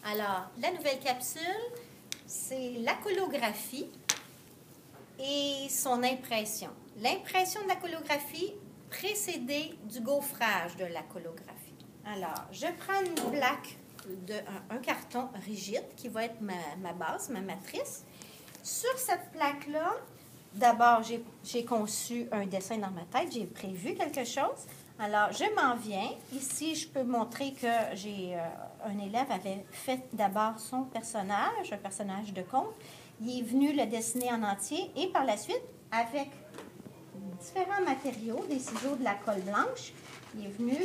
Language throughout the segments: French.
Alors, la nouvelle capsule, c'est la colographie et son impression. L'impression de la colographie précédée du gaufrage de la colographie. Alors, je prends une plaque un carton rigide qui va être ma base, ma matrice. Sur cette plaque-là, d'abord, j'ai conçu un dessin dans ma tête, j'ai prévu quelque chose. Alors, je m'en viens. Ici, je peux montrer que un élève avait fait d'abord son personnage, un personnage de conte. Il est venu le dessiner en entier et par la suite, avec différents matériaux, des ciseaux, de la colle blanche, il est venu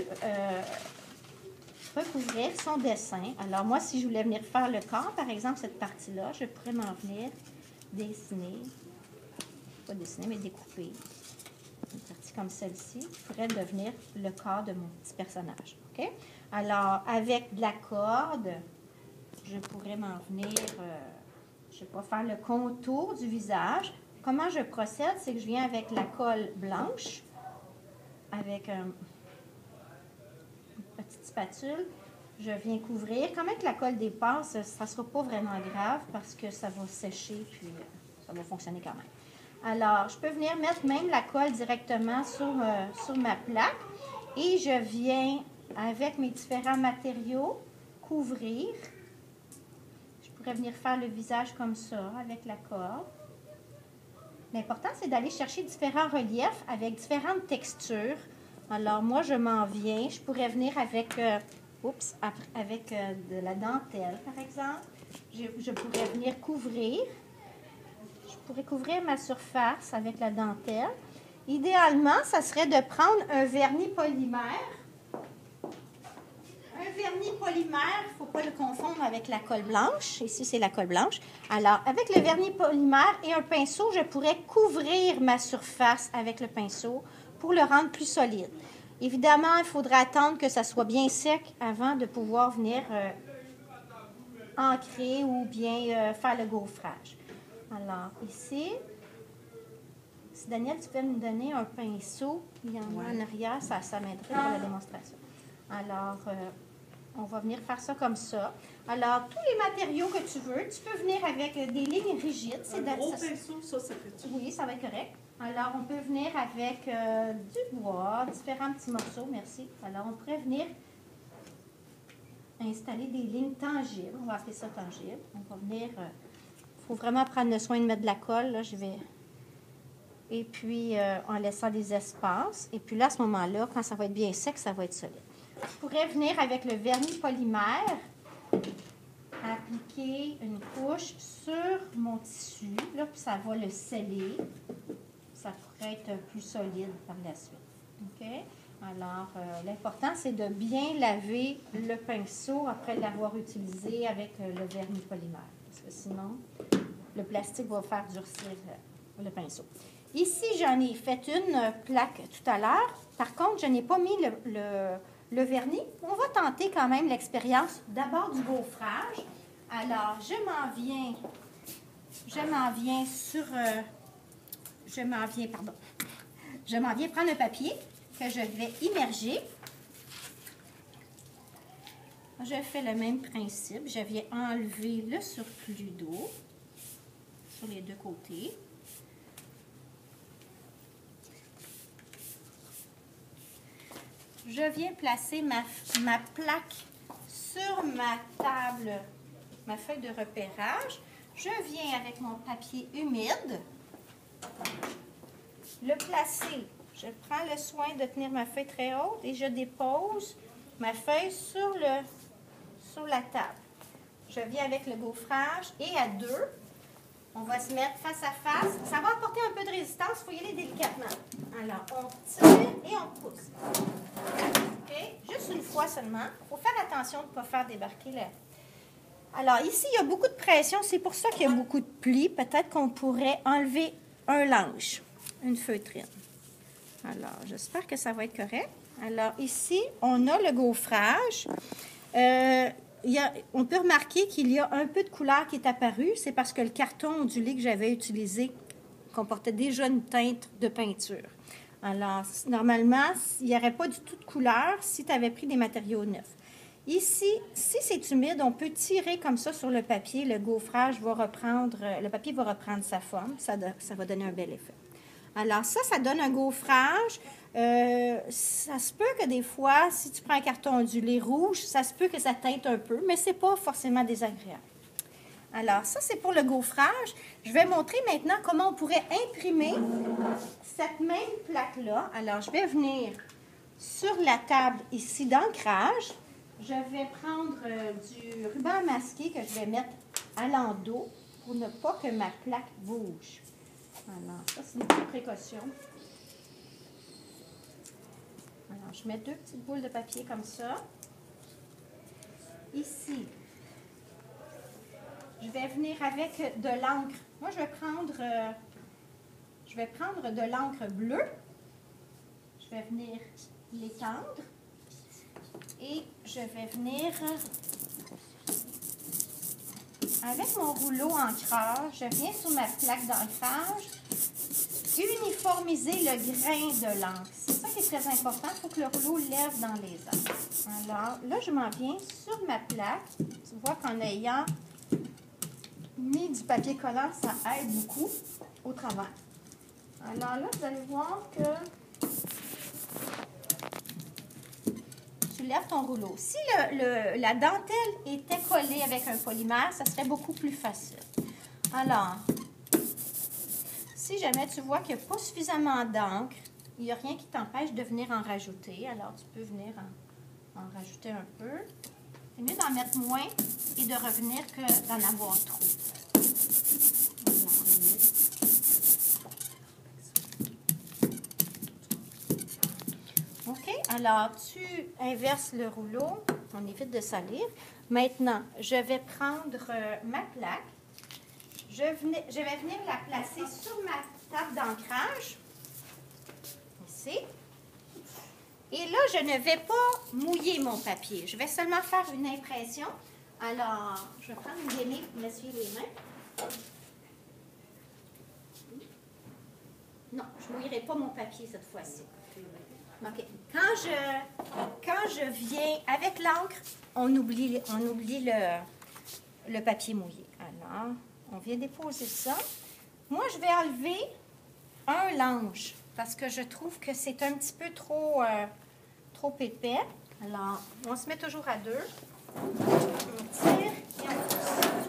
recouvrir son dessin. Alors, moi, si je voulais venir faire le corps, par exemple, cette partie-là, je pourrais m'en venir dessiner, pas dessiner, mais découper. Une partie comme celle-ci pourrait devenir le corps de mon petit personnage. OK? Alors, avec de la corde, je pourrais m'en venir, je ne sais pas, faire le contour du visage. Comment je procède? C'est que je viens avec la colle blanche, avec une petite spatule. Je viens couvrir. Comme avec la colle dépasse, ça ne sera pas vraiment grave parce que ça va sécher puis ça va fonctionner quand même. Alors, je peux venir mettre même la colle directement sur ma plaque et je viens, avec mes différents matériaux, couvrir. Je pourrais venir faire le visage comme ça, avec la corde. L'important, c'est d'aller chercher différents reliefs avec différentes textures. Alors, moi, je m'en viens. Je pourrais venir avec, de la dentelle, par exemple. Je pourrais venir couvrir. Je pourrais couvrir ma surface avec la dentelle. Idéalement, ça serait de prendre un vernis polymère. Un vernis polymère, il ne faut pas le confondre avec la colle blanche. Ici, c'est la colle blanche. Alors, avec le vernis polymère et un pinceau, je pourrais couvrir ma surface avec le pinceau pour le rendre plus solide. Évidemment, il faudra attendre que ça soit bien sec avant de pouvoir venir ancrer ou bien faire le gaufrage. Alors, ici, si Daniel, tu peux me donner un pinceau, il y en a en arrière, ça m'aiderait pour la démonstration. Alors, on va venir faire ça comme ça. Alors, tous les matériaux que tu veux, tu peux venir avec des lignes rigides. Un gros pinceau, ça fait-tu? Oui, ça va être correct. Alors, on peut venir avec du bois, différents petits morceaux, merci. Alors, on pourrait venir installer des lignes tangibles. On va appeler ça tangible. On va venir... Il faut vraiment prendre le soin de mettre de la colle. Là, je vais... Et puis, en laissant des espaces. Et puis là, à ce moment-là, quand ça va être bien sec, ça va être solide. Je pourrais venir avec le vernis polymère, appliquer une couche sur mon tissu. Là, puis ça va le sceller. Ça pourrait être plus solide par la suite. OK? Alors, l'important, c'est de bien laver le pinceau après l'avoir utilisé avec le vernis polymère. Parce que sinon, le plastique va faire durcir le pinceau. Ici, j'en ai fait une plaque tout à l'heure. Par contre, je n'ai pas mis le vernis. On va tenter quand même l'expérience d'abord du gaufrage. Alors, je m'en viens prendre un papier que je vais immerger. Je fais le même principe. Je viens enlever le surplus d'eau sur les deux côtés. Je viens placer ma plaque sur ma table, ma feuille de repérage. Je viens avec mon papier humide le placer. Je prends le soin de tenir ma feuille très haute et je dépose ma feuille sur la table. Je viens avec le gaufrage et à deux, on va se mettre face à face. Ça va apporter un peu de résistance, il faut y aller délicatement. Alors, on tire et on pousse. OK? Juste une fois seulement. Il faut faire attention de ne pas faire débarquer la... Alors, ici, il y a beaucoup de pression. C'est pour ça qu'il y a beaucoup de plis. Peut-être qu'on pourrait enlever un linge, une feutrine. Alors, j'espère que ça va être correct. Alors, ici, on a le gaufrage. On peut remarquer qu'il y a un peu de couleur qui est apparue. C'est parce que le carton ondulé que j'avais utilisé comportait déjà une teinte de peinture. Alors, normalement, il n'y aurait pas du tout de couleur si tu avais pris des matériaux neufs. Ici, si c'est humide, on peut tirer comme ça sur le papier. Le gaufrage va reprendre, le papier va reprendre sa forme. Ça va donner un bel effet. Alors ça donne un gaufrage. Ça se peut que des fois, si tu prends un carton ondulé rouge, ça se peut que ça teinte un peu, mais ce n'est pas forcément désagréable. Alors, ça, c'est pour le gaufrage. Je vais montrer maintenant comment on pourrait imprimer cette même plaque-là. Alors, je vais venir sur la table ici d'ancrage. Je vais prendre du ruban masqué que je vais mettre à l'endos pour ne pas que ma plaque bouge. Alors, ça, c'est une petite précaution. Alors, je mets 2 petites boules de papier comme ça. Ici, je vais venir avec de l'encre. Moi, je vais prendre de l'encre bleue. Je vais venir l'étendre. Et je vais venir, avec mon rouleau ancrage, je viens sur ma plaque d'ancrage, uniformiser le grain de l'encre. C'est ça qui est très important. Il faut que le rouleau lève dans les angles. Alors, là, je m'en viens sur ma plaque. Tu vois qu'en ayant mis du papier collant, ça aide beaucoup au travail. Alors là, vous allez voir que tu lèves ton rouleau. Si la dentelle était collée avec un polymère, ça serait beaucoup plus facile. Alors, si jamais tu vois qu'il n'y a pas suffisamment d'encre, il n'y a rien qui t'empêche de venir en rajouter. Alors, tu peux venir en rajouter un peu. C'est mieux d'en mettre moins et de revenir que d'en avoir trop. OK? Alors, tu inverses le rouleau. On évite de salir. Maintenant, je vais prendre ma plaque. Je vais venir la placer sur ma table d'ancrage. Ici. Et là, je ne vais pas mouiller mon papier. Je vais seulement faire une impression. Alors, je vais prendre une guenille pour m'essuyer les mains. Non, je ne mouillerai pas mon papier cette fois-ci. OK. Quand je viens avec l'encre, on oublie le papier mouillé. Alors, on vient déposer ça. Moi, je vais enlever un linge parce que je trouve que c'est un petit peu trop épais. Alors, on se met toujours à 2. On tire et on pousse.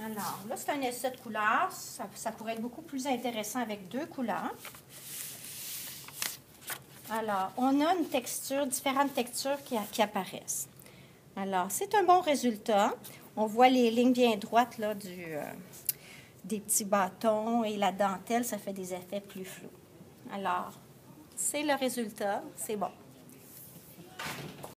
Alors, là, c'est un essai de couleurs. Ça pourrait être beaucoup plus intéressant avec 2 couleurs. Alors, on a une texture, différentes textures qui apparaissent. Alors, c'est un bon résultat. On voit les lignes bien droites là, des petits bâtons et la dentelle, ça fait des effets plus flous. Alors, c'est le résultat. C'est bon.